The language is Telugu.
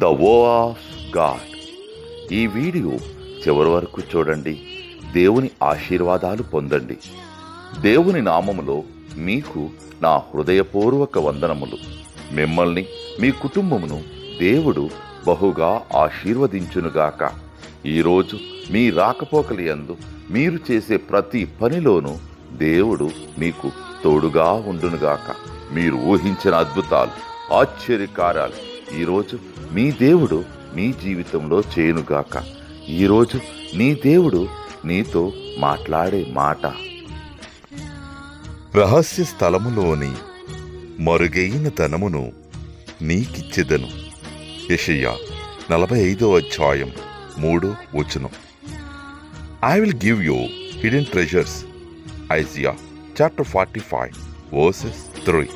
ద వో ఆఫ్ గాడ్. ఈ వీడియో చివరి వరకు చూడండి. దేవుని ఆశీర్వాదాలు పొందండి. దేవుని నామములో మీకు నా హృదయపూర్వక వందనములు. మిమ్మల్ని మీ కుటుంబమును దేవుడు బహుగా ఆశీర్వదించునుగాక. ఈరోజు మీ రాకపోకలి యందు మీరు చేసే ప్రతి పనిలోనూ దేవుడు మీకు తోడుగా ఉండునుగాక. మీరు ఊహించిన అద్భుతాలు, ఆశ్చర్యకార్యాలు ఈరోజు మీ దేవుడు మీ జీవితంలో చేయునుగాక. ఈరోజు నీ దేవుడు నీతో మాట్లాడే మాట, రహస్య స్థలములోని మరుగైన ధనమును నీకిచ్చెదను. యెషయా 45:3. I will give you hidden treasures. Isaiah chapter 45 verses 3.